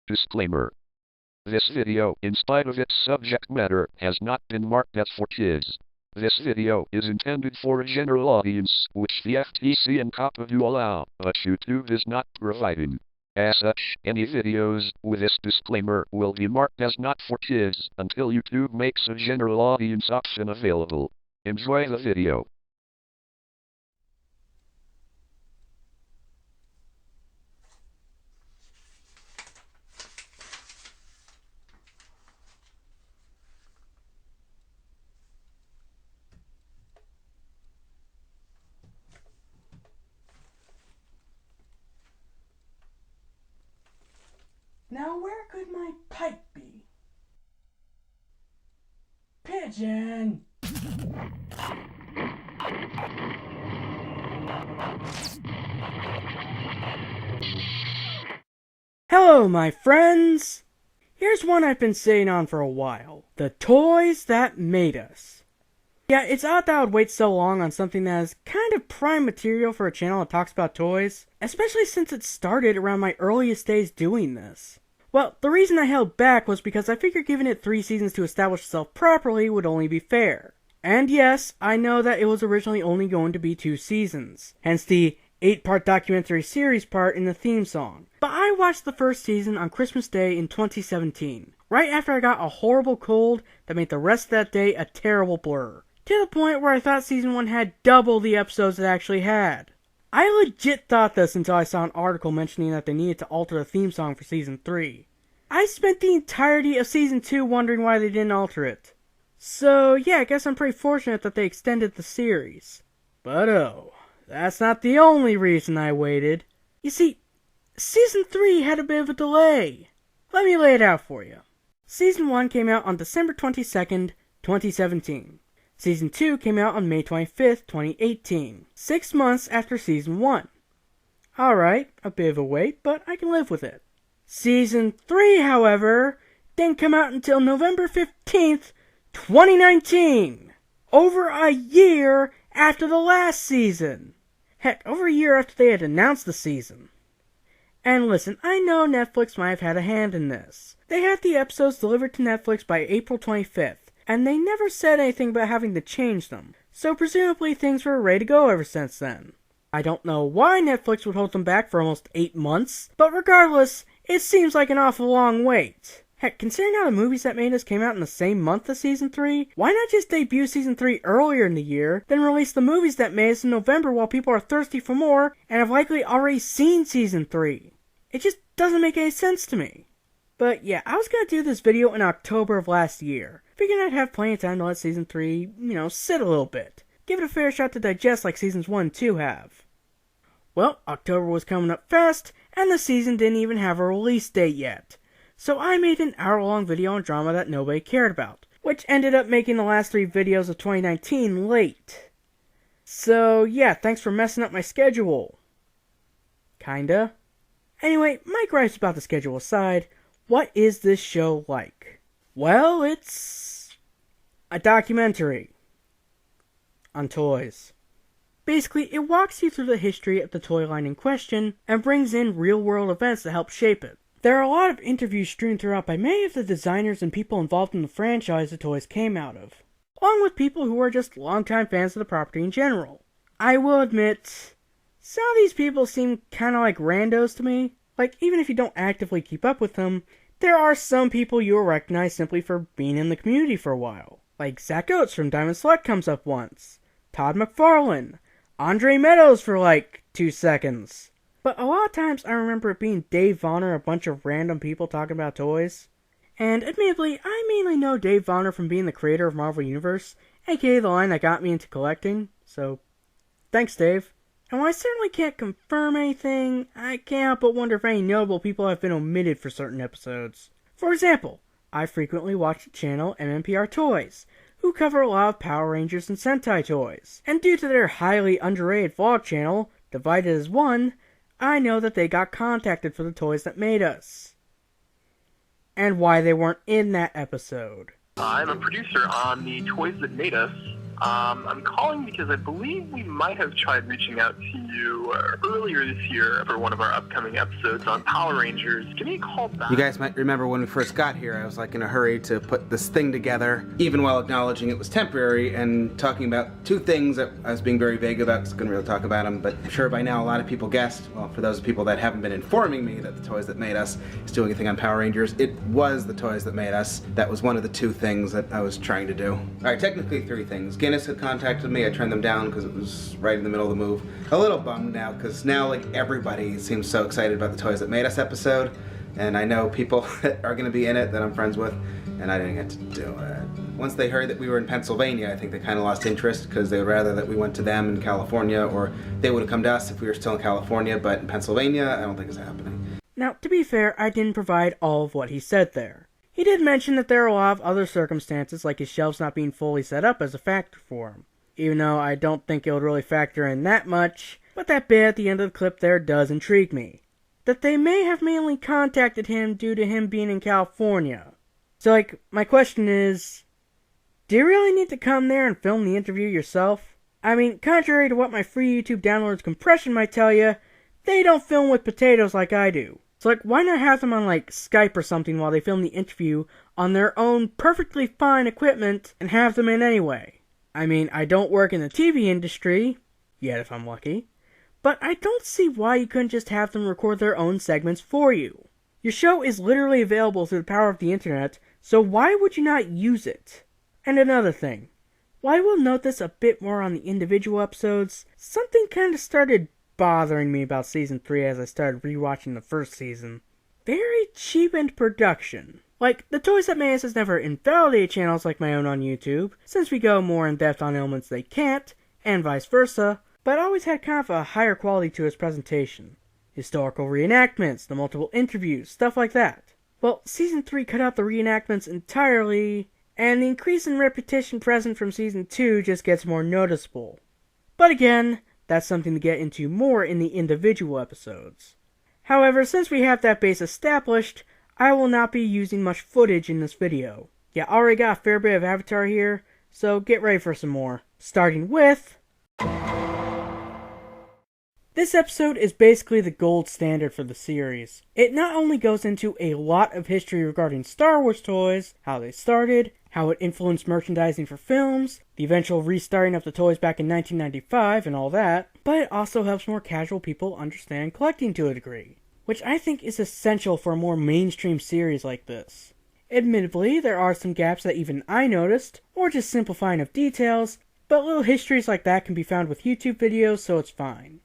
Disclaimer. This video, in spite of its subject matter, has not been marked as for kids. This video is intended for a general audience, which the FTC and COPPA do allow, but YouTube is not providing. As such, any videos with this disclaimer will be marked as not for kids until YouTube makes a general audience option available. Enjoy the video. Now where could my pipe be? Pigeon! Hello, my friends! Here's one I've been sitting on for a while. The toys that made us. Yeah, it's odd that I would wait so long on something that is kind of prime material for a channel that talks about toys, especially since it started around my earliest days doing this. Well, the reason I held back was because I figured giving it 3 seasons to establish itself properly would only be fair. And yes, I know that it was originally only going to be 2 seasons, hence the 8-part documentary series part in the theme song. But I watched the first season on Christmas Day in 2017, right after I got a horrible cold that made the rest of that day a terrible blur. To the point where I thought Season 1 had double the episodes it actually had. I legit thought this until I saw an article mentioning that they needed to alter the theme song for Season 3. I spent the entirety of Season 2 wondering why they didn't alter it. So yeah, I guess I'm pretty fortunate that they extended the series. But oh, that's not the only reason I waited. You see, Season 3 had a bit of a delay. Let me lay it out for you. Season 1 came out on December 22nd, 2017. Season 2 came out on May 25th, 2018, 6 months after Season 1. Alright, a bit of a wait, but I can live with it. Season 3, however, didn't come out until November 15th, 2019! Over a year after the last season! Heck, over a year after they had announced the season. And listen, I know Netflix might have had a hand in this. They had the episodes delivered to Netflix by April 25th. And they never said anything about having to change them, so presumably things were ready to go ever since then. I don't know why Netflix would hold them back for almost 8 months, but regardless, it seems like an awful long wait. Heck, considering how the movies that made us came out in the same month as Season 3, why not just debut Season 3 earlier in the year, then release the movies that made us in November while people are thirsty for more, and have likely already seen Season 3? It just doesn't make any sense to me. But yeah, I was gonna do this video in October of last year. Figured I'd have plenty of time to let Season 3, sit a little bit. Give it a fair shot to digest like Seasons 1 and 2 have. Well, October was coming up fast, and the season didn't even have a release date yet. So I made an hour-long video on drama that nobody cared about, which ended up making the last 3 videos of 2019 late. So yeah, thanks for messing up my schedule. Kinda. Anyway, my gripes about the schedule aside, what is this show like? Well, it's a documentary on toys. Basically, it walks you through the history of the toy line in question and brings in real-world events that help shape it. There are a lot of interviews strewn throughout by many of the designers and people involved in the franchise the toys came out of, along with people who are just longtime fans of the property in general. I will admit, some of these people seem kinda like randos to me. Like, even if you don't actively keep up with them, there are some people you will recognize simply for being in the community for a while. Like Zach Oates from Diamond Select comes up once. Todd McFarlane. Andre Meadows for like 2 seconds. But a lot of times I remember it being Dave Vonner, a bunch of random people talking about toys. And admittedly, I mainly know Dave Vonner from being the creator of Marvel Universe, aka the line that got me into collecting. So, thanks Dave. And while I certainly can't confirm anything, I can't help but wonder if any notable people have been omitted for certain episodes. For example, I frequently watch the channel MMPR Toys, who cover a lot of Power Rangers and Sentai toys. And due to their highly underrated vlog channel, Divided as One, I know that they got contacted for the toys that made us. And why they weren't in that episode. I'm a producer on the Toys That Made Us I'm calling because I believe we might have tried reaching out to you earlier this year for one of our upcoming episodes on Power Rangers. Give me a call back. You guys might remember when we first got here, I was like in a hurry to put this thing together, even while acknowledging it was temporary and talking about two things that I was being very vague about, because I couldn't really talk about them, but I'm sure by now a lot of people guessed, well, for those people that haven't been informing me that the Toys That Made Us is doing a thing on Power Rangers, it was the Toys That Made Us. That was one of the two things that I was trying to do. Alright, technically three things. Guinness had contacted me, I turned them down because it was right in the middle of the move. A little bummed now, because now like everybody seems so excited about the Toys That Made Us episode, and I know people that are going to be in it that I'm friends with, and I didn't get to do it. Once they heard that we were in Pennsylvania, I think they kind of lost interest, because they would rather that we went to them in California, or they would have come to us if we were still in California, but in Pennsylvania, I don't think it's happening. Now, to be fair, I didn't provide all of what he said there. He did mention that there are a lot of other circumstances, like his shelves not being fully set up, as a factor for him. Even though I don't think it would really factor in that much, but that bit at the end of the clip there does intrigue me. That they may have mainly contacted him due to him being in California. So, like, my question is, do you really need to come there and film the interview yourself? I mean, contrary to what my free YouTube downloads compression might tell you, they don't film with potatoes like I do. So, like, why not have them on, like, Skype or something while they film the interview on their own perfectly fine equipment and have them in anyway? I mean, I don't work in the TV industry, yet if I'm lucky, but I don't see why you couldn't just have them record their own segments for you. Your show is literally available through the power of the internet, so why would you not use it? And another thing, while I will note this a bit more on the individual episodes, something kind of started bothering me about Season 3 as I started rewatching the first season. Very cheapened production. Like, the Toys That Made Us has never invalidated channels like my own on YouTube, since we go more in depth on elements they can't, and vice versa, but always had kind of a higher quality to its presentation. Historical reenactments, the multiple interviews, stuff like that. Well, Season 3 cut out the reenactments entirely, and the increase in repetition present from Season 2 just gets more noticeable. But again, that's something to get into more in the individual episodes. However, since we have that base established, I will not be using much footage in this video. Yeah, I already got a fair bit of Avatar here, so get ready for some more. Starting with... This episode is basically the gold standard for the series. It not only goes into a lot of history regarding Star Wars toys, how they started, how it influenced merchandising for films, the eventual restarting of the toys back in 1995 and all that, but it also helps more casual people understand collecting to a degree, which I think is essential for a more mainstream series like this. Admittedly, there are some gaps that even I noticed, or just simplifying of details, but little histories like that can be found with YouTube videos, so it's fine.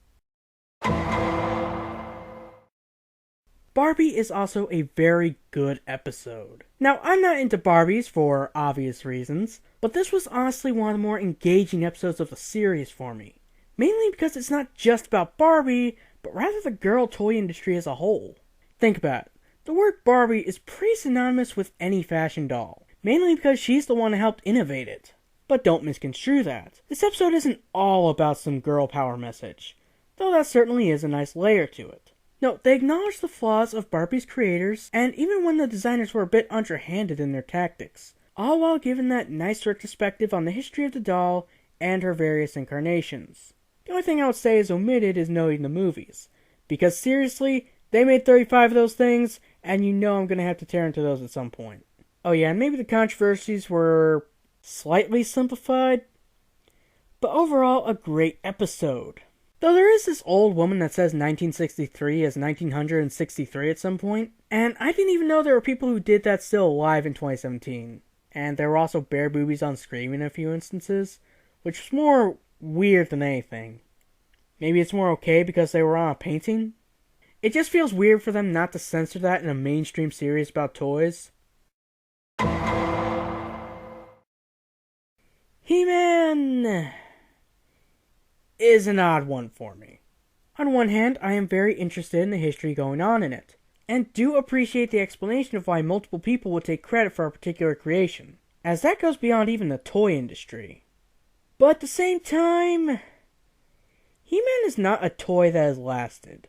Barbie is also a very good episode. Now, I'm not into Barbies for obvious reasons, but this was honestly one of the more engaging episodes of the series for me. Mainly because it's not just about Barbie, but rather the girl toy industry as a whole. Think about it. The word Barbie is pretty synonymous with any fashion doll, mainly because she's the one who helped innovate it. But don't misconstrue that. This episode isn't all about some girl power message, though that certainly is a nice layer to it. No, they acknowledge the flaws of Barbie's creators, and even when the designers were a bit underhanded in their tactics, all while giving that nice retrospective on the history of the doll and her various incarnations. The only thing I would say is omitted is noting the movies, because seriously, they made 35 of those things, and you know I'm going to have to tear into those at some point. Oh yeah, and maybe the controversies were slightly simplified, but overall a great episode. Though there is this old woman that says 1963 as 1963 at some point, and I didn't even know there were people who did that still alive in 2017. And there were also bare boobies on screen in a few instances, which was more weird than anything. Maybe it's more okay because they were on a painting? It just feels weird for them not to censor that in a mainstream series about toys. He-Man is an odd one for me. On one hand, I am very interested in the history going on in it, and do appreciate the explanation of why multiple people would take credit for a particular creation, as that goes beyond even the toy industry. But at the same time, He-Man is not a toy that has lasted.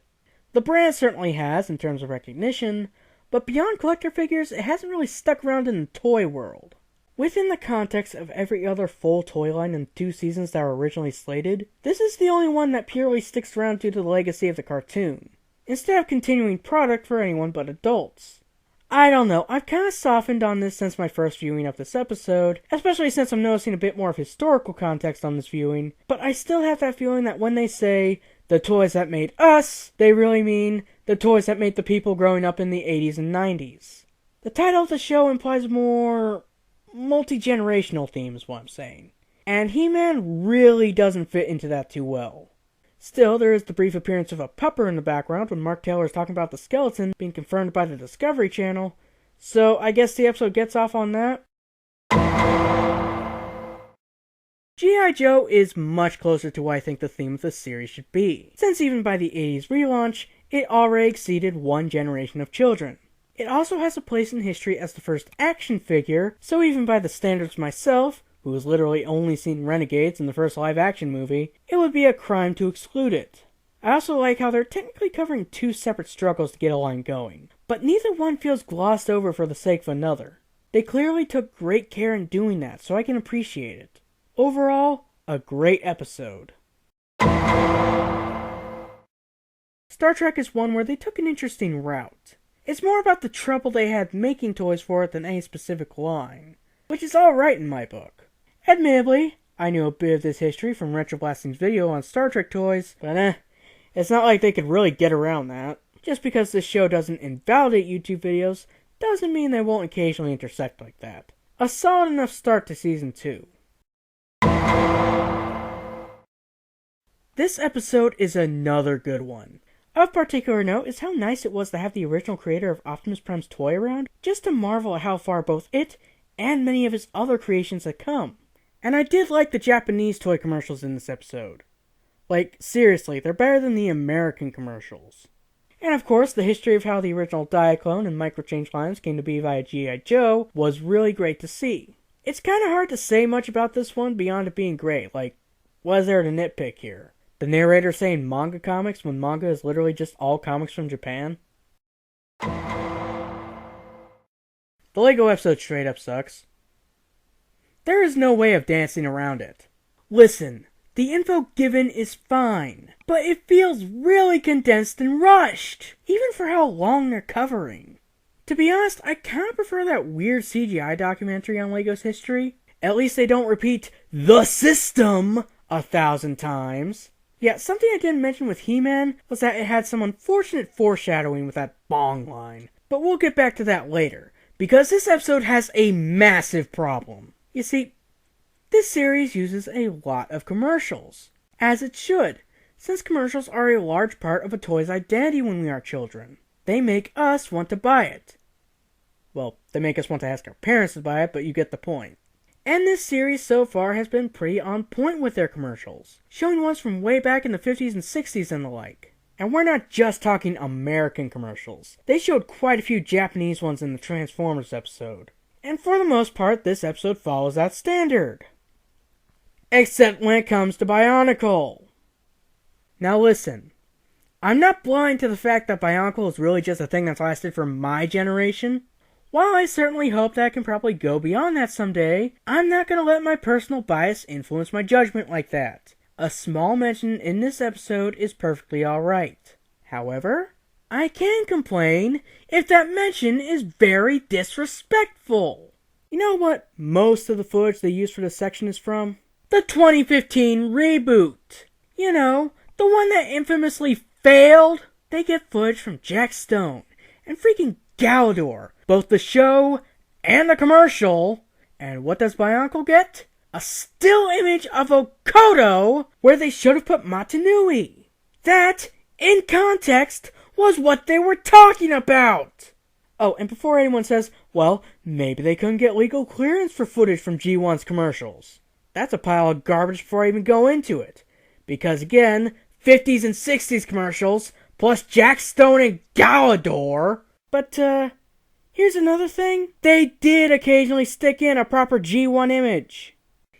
The brand certainly has in terms of recognition, but beyond collector figures, it hasn't really stuck around in the toy world. Within the context of every other full toy line in the 2 seasons that were originally slated, this is the only one that purely sticks around due to the legacy of the cartoon, instead of continuing product for anyone but adults. I don't know, I've kind of softened on this since my first viewing of this episode, especially since I'm noticing a bit more of historical context on this viewing, but I still have that feeling that when they say, the toys that made us, they really mean the toys that made the people growing up in the 80s and 90s. The title of the show implies more multi-generational theme is what I'm saying, and He-Man really doesn't fit into that too well. Still, there is the brief appearance of a pupper in the background when Mark Taylor is talking about the skeleton being confirmed by the Discovery Channel, so I guess the episode gets off on that. G.I. Joe is much closer to what I think the theme of the series should be, since even by the 80s relaunch, it already exceeded one generation of children. It also has a place in history as the first action figure, so even by the standards of myself, who has literally only seen Renegades in the first live-action movie, it would be a crime to exclude it. I also like how they're technically covering 2 separate struggles to get a line going, but neither one feels glossed over for the sake of another. They clearly took great care in doing that, so I can appreciate it. Overall, a great episode. Star Trek is one where they took an interesting route. It's more about the trouble they had making toys for it than any specific line, which is alright in my book. Admittedly, I knew a bit of this history from Retroblasting's video on Star Trek toys, but it's not like they could really get around that. Just because this show doesn't invalidate YouTube videos, doesn't mean they won't occasionally intersect like that. A solid enough start to Season 2. This episode is another good one. Of particular note is how nice it was to have the original creator of Optimus Prime's toy around, just to marvel at how far both it and many of his other creations had come. And I did like the Japanese toy commercials in this episode. Like, seriously, they're better than the American commercials. And of course, the history of how the original Diaclone and Microchange lines came to be via G.I. Joe was really great to see. It's kinda hard to say much about this one beyond it being great, like, what is there to nitpick here? The narrator saying manga comics when manga is literally just all comics from Japan? The Lego episode straight up sucks. There is no way of dancing around it. Listen, the info given is fine, but it feels really condensed and rushed, even for how long they're covering. To be honest, I kinda prefer that weird CGI documentary on Lego's history. At least they don't repeat the system 1,000 times. Yeah, something I didn't mention with He-Man was that it had some unfortunate foreshadowing with that bong line. But we'll get back to that later, because this episode has a massive problem. You see, this series uses a lot of commercials, as it should, since commercials are a large part of a toy's identity when we are children. They make us want to buy it. Well, they make us want to ask our parents to buy it, but you get the point. And this series so far has been pretty on point with their commercials, showing ones from way back in the 50s and 60s and the like. And we're not just talking American commercials. They showed quite a few Japanese ones in the Transformers episode. And for the most part, this episode follows that standard. Except when it comes to Bionicle. Now listen, I'm not blind to the fact that Bionicle is really just a thing that's lasted for my generation. While I certainly hope that I can probably go beyond that someday, I'm not going to let my personal bias influence my judgment like that. A small mention in this episode is perfectly alright. However, I can complain if that mention is very disrespectful. You know what most of the footage they use for this section is from? The 2015 reboot. You know, the one that infamously failed. They get footage from Jack Stone and freaking Galador, both the show and the commercial. And what does Bionicle get? A still image of Okoto where they should have put Matanui. That, in context, was what they were talking about. Oh, and before anyone says, well, maybe they couldn't get legal clearance for footage from G1's commercials. That's a pile of garbage before I even go into it. Because again, 50s and 60s commercials, plus Jack Stone and Galador. But, here's another thing. They did occasionally stick in a proper G1 image.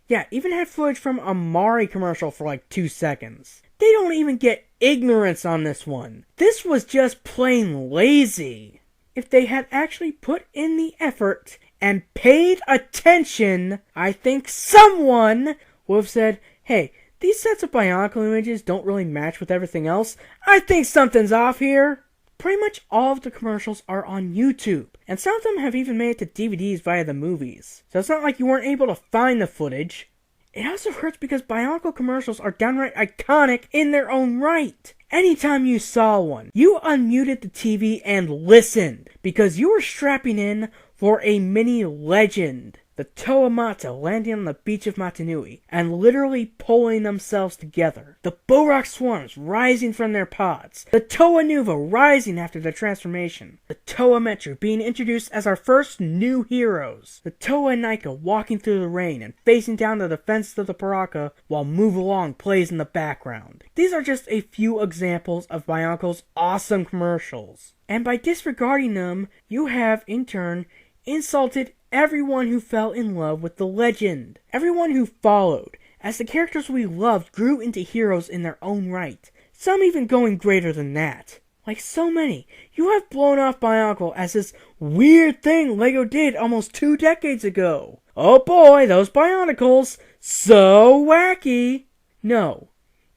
Yeah, even had footage from a Mari commercial for like 2 seconds. They don't even get ignorance on this one. This was just plain lazy. If they had actually put in the effort and paid attention, I think someone would have said, hey, these sets of Bionicle images don't really match with everything else. I think something's off here. Pretty much all of the commercials are on YouTube, and some of them have even made it to DVDs via the movies. So it's not like you weren't able to find the footage. It also hurts because Bionicle commercials are downright iconic in their own right. Anytime you saw one, you unmuted the TV and listened, because you were strapping in for a mini legend. The Toamata landing on the beach of Matanui and literally pulling themselves together. The Borak swarms rising from their pods. The Toa Nuva rising after their transformation. The Toa Metru being introduced as our first new heroes. The Toa and Nika walking through the rain and facing down the defenses of the Paraka while Move Along plays in the background. These are just a few examples of Bionicle's awesome commercials. And by disregarding them, you have, in turn, insulted everyone who fell in love with the legend. Everyone who followed, as the characters we loved grew into heroes in their own right. Some even going greater than that. Like so many, you have blown off Bionicle as this weird thing LEGO did almost 2 decades ago. Oh boy, those Bionicles, so wacky. No,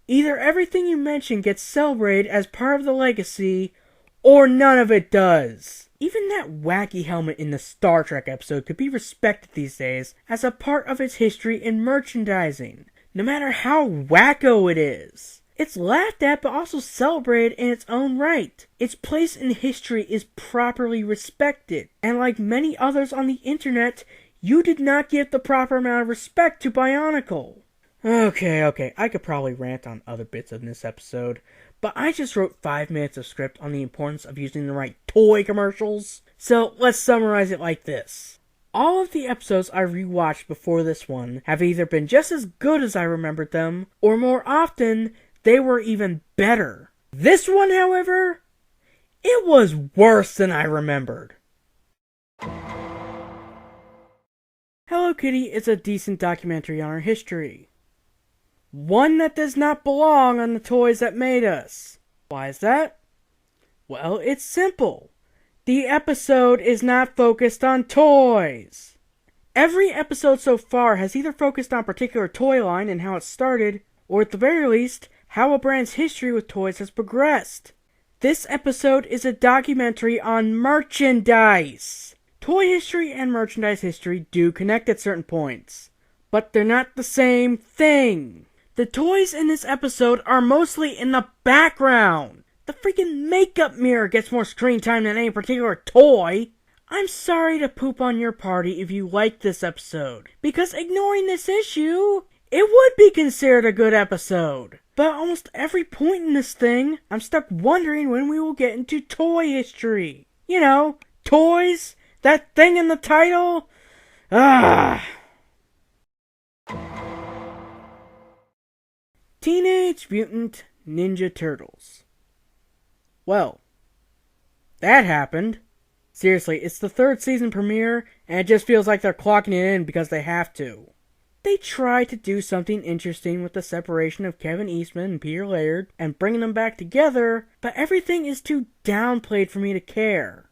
either everything you mention gets celebrated as part of the legacy, or none of it does. Even that wacky helmet in the Star Trek episode could be respected these days as a part of its history in merchandising, no matter how wacko it is. It's laughed at but also celebrated in its own right. Its place in history is properly respected, and like many others on the internet, you did not give the proper amount of respect to Bionicle. Okay, I could probably rant on other bits of this episode, but I just wrote 5 minutes of script on the importance of using the right toy commercials. So let's summarize it like this. All of the episodes I rewatched before this one have either been just as good as I remembered them, or more often, they were even better. This one, however, it was worse than I remembered. Hello Kitty is a decent documentary on our history. One that does not belong on the toys that made us. Why is that? Well, it's simple. The episode is not focused on toys. Every episode so far has either focused on a particular toy line and how it started, or at the very least, how a brand's history with toys has progressed. This episode is a documentary on merchandise. Toy history and merchandise history do connect at certain points, but they're not the same thing. The toys in this episode are mostly in the background. The freaking makeup mirror gets more screen time than any particular toy. I'm sorry to poop on your party if you like this episode, because ignoring this issue, it would be considered a good episode. But at almost every point in this thing, I'm stuck wondering when we will get into toy history. You know, toys, that thing in the title. Teenage Mutant Ninja Turtles. Well, that happened. Seriously, it's the 3rd season premiere, and it just feels like they're clocking it in because they have to. They tried to do something interesting with the separation of Kevin Eastman and Peter Laird, and bringing them back together, but everything is too downplayed for me to care.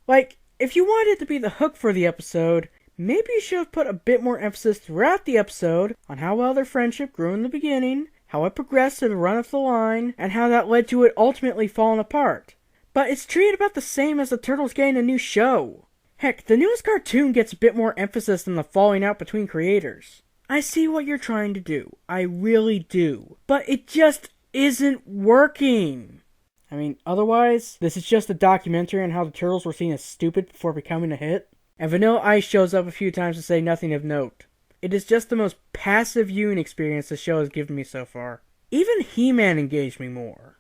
Like, if you wanted it to be the hook for the episode, maybe you should have put a bit more emphasis throughout the episode on how well their friendship grew in the beginning, how it progressed to the run of the line, and how that led to it ultimately falling apart. But it's treated about the same as the Turtles getting a new show. Heck, the newest cartoon gets a bit more emphasis than the falling out between creators. I see what you're trying to do. I really do. But it just isn't working. I mean, otherwise, this is just a documentary on how the Turtles were seen as stupid before becoming a hit. And Vanilla Ice shows up a few times to say nothing of note. It is just the most passive viewing experience the show has given me so far. Even He-Man engaged me more.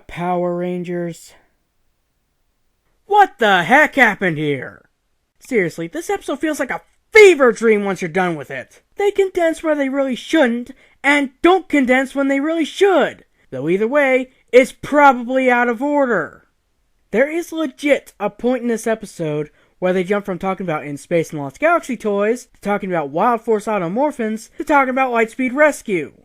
Power Rangers. What the heck happened here? Seriously, this episode feels like a fever dream once you're done with it. They condense where they really shouldn't, and don't condense when they really should. Though either way, it's probably out of order. There is legit a point in this episode where they jump from talking about In Space and Lost Galaxy toys, to talking about Wild Force Automorphins, to talking about Lightspeed Rescue.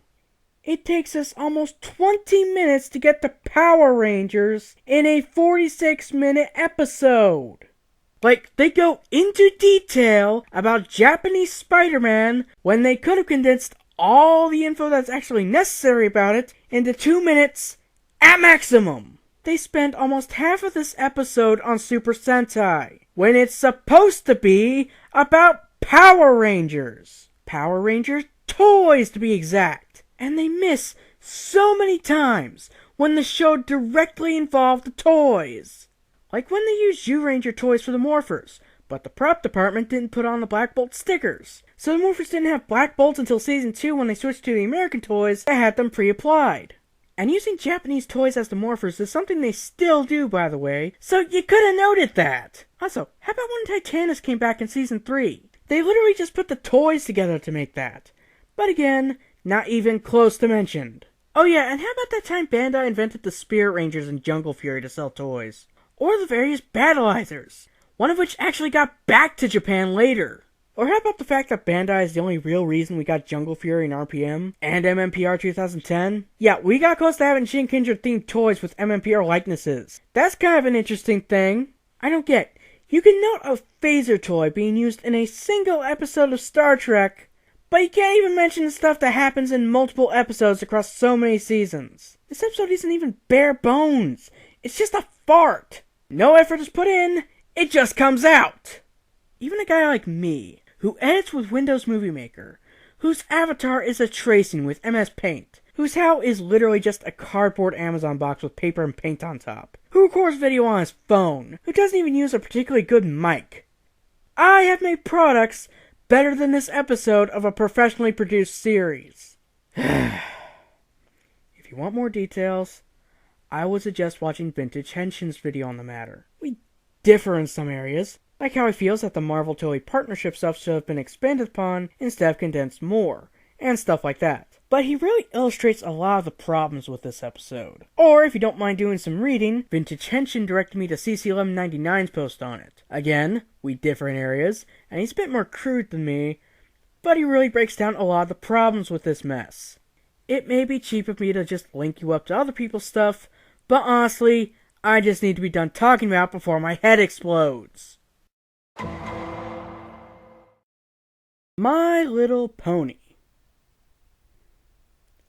It takes us almost 20 minutes to get to Power Rangers in a 46-minute episode. Like, they go into detail about Japanese Spider-Man when they could have condensed all the info that's actually necessary about it into 2 minutes at maximum. They spend almost half of this episode on Super Sentai, when it's supposed to be about Power Rangers. Power Rangers toys, to be exact. And they miss so many times when the show directly involved the toys. Like when they used U-Ranger toys for the Morphers, but the prop department didn't put on the Black Bolt stickers. So the Morphers didn't have Black Bolts until Season 2 when they switched to the American toys that had them pre-applied. And using Japanese toys as the Morphers is something they still do, by the way, so you could have noted that. Also, how about when Titanus came back in Season 3? They literally just put the toys together to make that. But again, not even close to mentioned. Oh yeah, and how about that time Bandai invented the Spirit Rangers and Jungle Fury to sell toys? Or the various Battleizers, one of which actually got back to Japan later. Or how about the fact that Bandai is the only real reason we got Jungle Fury and RPM, and MMPR 2010? Yeah, we got close to having Shin Kindred themed toys with MMPR likenesses. That's kind of an interesting thing. I don't get. You can note a phaser toy being used in a single episode of Star Trek, but you can't even mention the stuff that happens in multiple episodes across so many seasons. This episode isn't even bare bones. It's just a fart. No effort is put in, it just comes out. Even a guy like me, who edits with Windows Movie Maker, whose avatar is a tracing with MS Paint, whose HAL is literally just a cardboard Amazon box with paper and paint on top, who records video on his phone, who doesn't even use a particularly good mic. I have made products better than this episode of a professionally produced series. If you want more details, I would suggest watching Vintage Henshin's video on the matter. We differ in some areas, like how he feels that the Marvel Toei partnership stuff should have been expanded upon instead of condensed more, and stuff like that. But he really illustrates a lot of the problems with this episode. Or, if you don't mind doing some reading, Vintage Henshin directed me to CC1199's post on it. Again, we differ in areas, and he's a bit more crude than me, but he really breaks down a lot of the problems with this mess. It may be cheap of me to just link you up to other people's stuff, but honestly, I just need to be done talking about it before my head explodes. My Little Pony.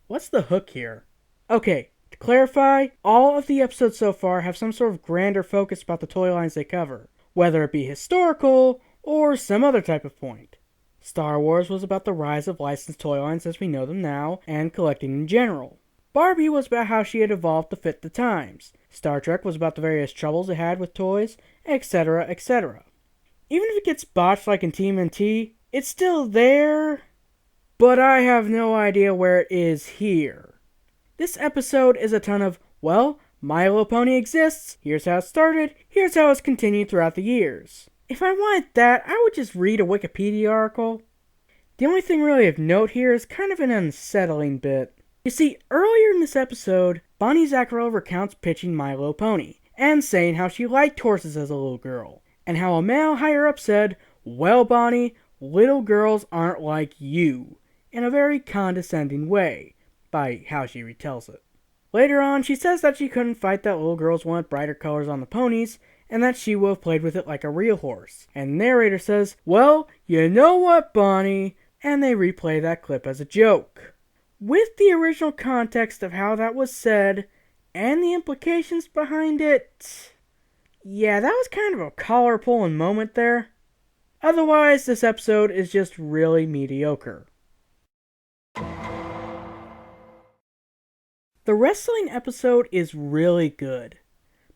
What's the hook here? Okay, to clarify, all of the episodes so far have some sort of grander focus about the toy lines they cover, whether it be historical or some other type of point. Star Wars was about the rise of licensed toy lines as we know them now, and collecting in general. Barbie was about how she had evolved to fit the times. Star Trek was about the various troubles it had with toys, etc., etc. Even if it gets botched like in TMNT, it's still there, but I have no idea where it is here. This episode is a ton of, well, My Little Pony exists, here's how it started, here's how it's continued throughout the years. If I wanted that, I would just read a Wikipedia article. The only thing really of note here is kind of an unsettling bit. You see, earlier in this episode, Bonnie Zakharova recounts pitching My Little Pony, and saying how she liked horses as a little girl, and how a male higher-up said, "Well, Bonnie, little girls aren't like you," in a very condescending way, by how she retells it. Later on, she says that she couldn't fight that little girls wanted brighter colors on the ponies, and that she would have played with it like a real horse. And the narrator says, "Well, you know what, Bonnie?" And they replay that clip as a joke. With the original context of how that was said, and the implications behind it, yeah, that was kind of a collar-pulling moment there. Otherwise, this episode is just really mediocre. The wrestling episode is really good.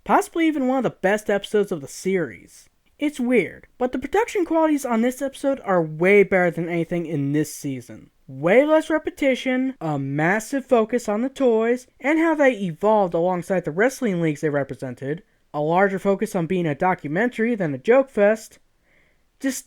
Possibly even one of the best episodes of the series. It's weird, but the production qualities on this episode are way better than anything in this season. Way less repetition, a massive focus on the toys, and how they evolved alongside the wrestling leagues they represented, a larger focus on being a documentary than a joke fest. Just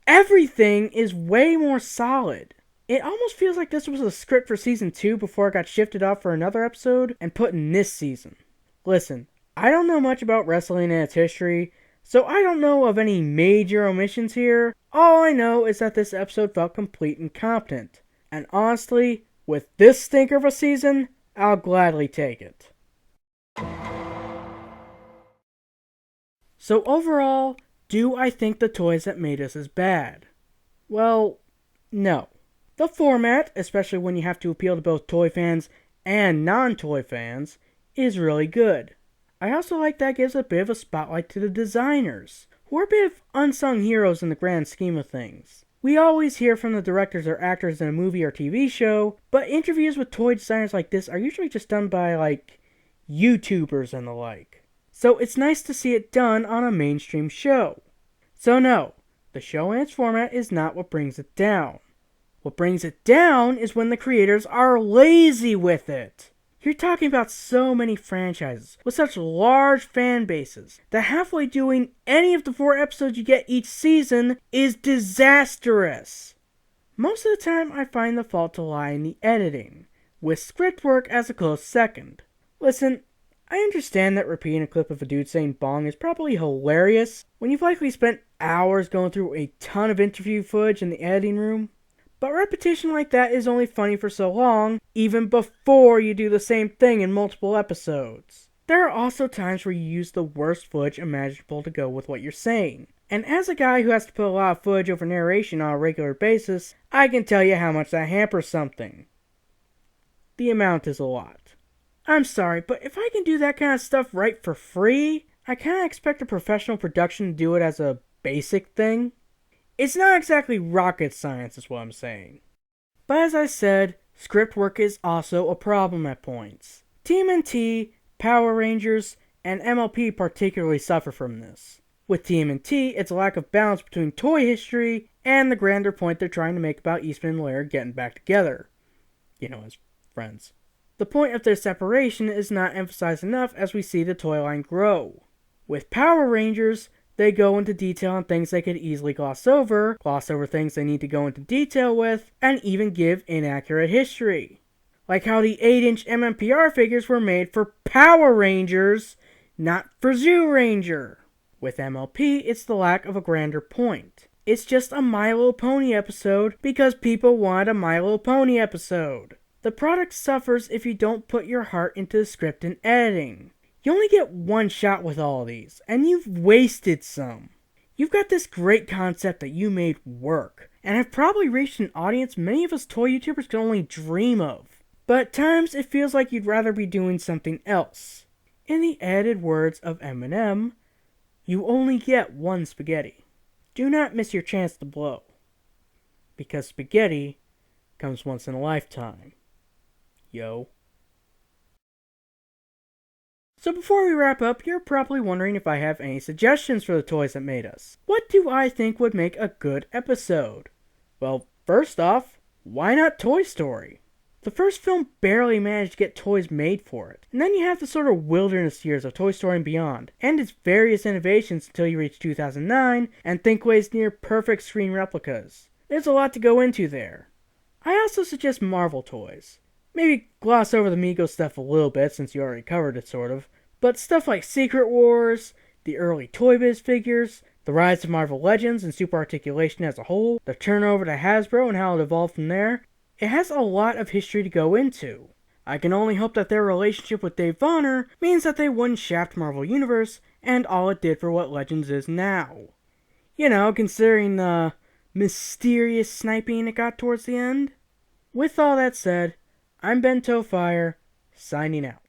everything is way more solid. It almost feels like this was a script for season 2 before it got shifted off for another episode and put in this season. Listen, I don't know much about wrestling and its history, so I don't know of any major omissions here. All I know is that this episode felt complete and competent. And honestly, With this stinker of a season, I'll gladly take it. So overall, do I think The Toys That Made Us is bad? Well, no. The format, especially when you have to appeal to both toy fans and non-toy fans, is really good. I also like that it gives a bit of a spotlight to the designers, who are a bit of unsung heroes in the grand scheme of things. We always hear from the directors or actors in a movie or TV show, but interviews with toy designers like this are usually just done by, YouTubers and the like. So it's nice to see it done on a mainstream show. So no, the show and its format is not what brings it down. What brings it down is when the creators are lazy with it. You're talking about so many franchises with such large fan bases that halfway doing any of the 4 episodes you get each season is disastrous. Most of the time I find the fault to lie in the editing, with script work as a close second. Listen, I understand that repeating a clip of a dude saying bong is probably hilarious when you've likely spent hours going through a ton of interview footage in the editing room. But repetition like that is only funny for so long, even before you do the same thing in multiple episodes. There are also times where you use the worst footage imaginable to go with what you're saying. And as a guy who has to put a lot of footage over narration on a regular basis, I can tell you how much that hampers something. The amount is a lot. I'm sorry, but if I can do that kind of stuff right for free, I kind of expect a professional production to do it as a basic thing. It's not exactly rocket science is what I'm saying. But as I said, script work is also a problem at points. TMNT, Power Rangers, and MLP particularly suffer from this. With TMNT, it's a lack of balance between toy history and the grander point they're trying to make about Eastman and Laird getting back together. As friends. The point of their separation is not emphasized enough as we see the toy line grow. With Power Rangers, they go into detail on things they could easily gloss over things they need to go into detail with, and even give inaccurate history. Like how the 8-inch MMPR figures were made for Power Rangers, not for Zoo Ranger. With MLP, it's the lack of a grander point. It's just a My Little Pony episode because people wanted a My Little Pony episode. The product suffers if you don't put your heart into the script and editing. You only get one shot with all of these, and you've wasted some. You've got this great concept that you made work, and have probably reached an audience many of us toy YouTubers can only dream of. But at times, it feels like you'd rather be doing something else. In the edited words of Eminem, you only get one spaghetti. Do not miss your chance to blow. Because spaghetti comes once in a lifetime. Yo. So before we wrap up, you're probably wondering if I have any suggestions for the toys that made us. What do I think would make a good episode? Well, first off, why not Toy Story? The first film barely managed to get toys made for it. And then you have the sort of wilderness years of Toy Story and beyond, and its various innovations until you reach 2009, and think ways near perfect screen replicas. There's a lot to go into there. I also suggest Marvel toys. Maybe gloss over the Mego stuff a little bit since you already covered it sort of, but stuff like Secret Wars, the early Toy Biz figures, the rise of Marvel Legends and Super Articulation as a whole, the turnover to Hasbro and how it evolved from there, it has a lot of history to go into. I can only hope that their relationship with Dave Vonner means that they wouldn't shaft Marvel Universe and all it did for what Legends is now. Considering the mysterious sniping it got towards the end. With all that said, I'm Ben Tofire, signing out.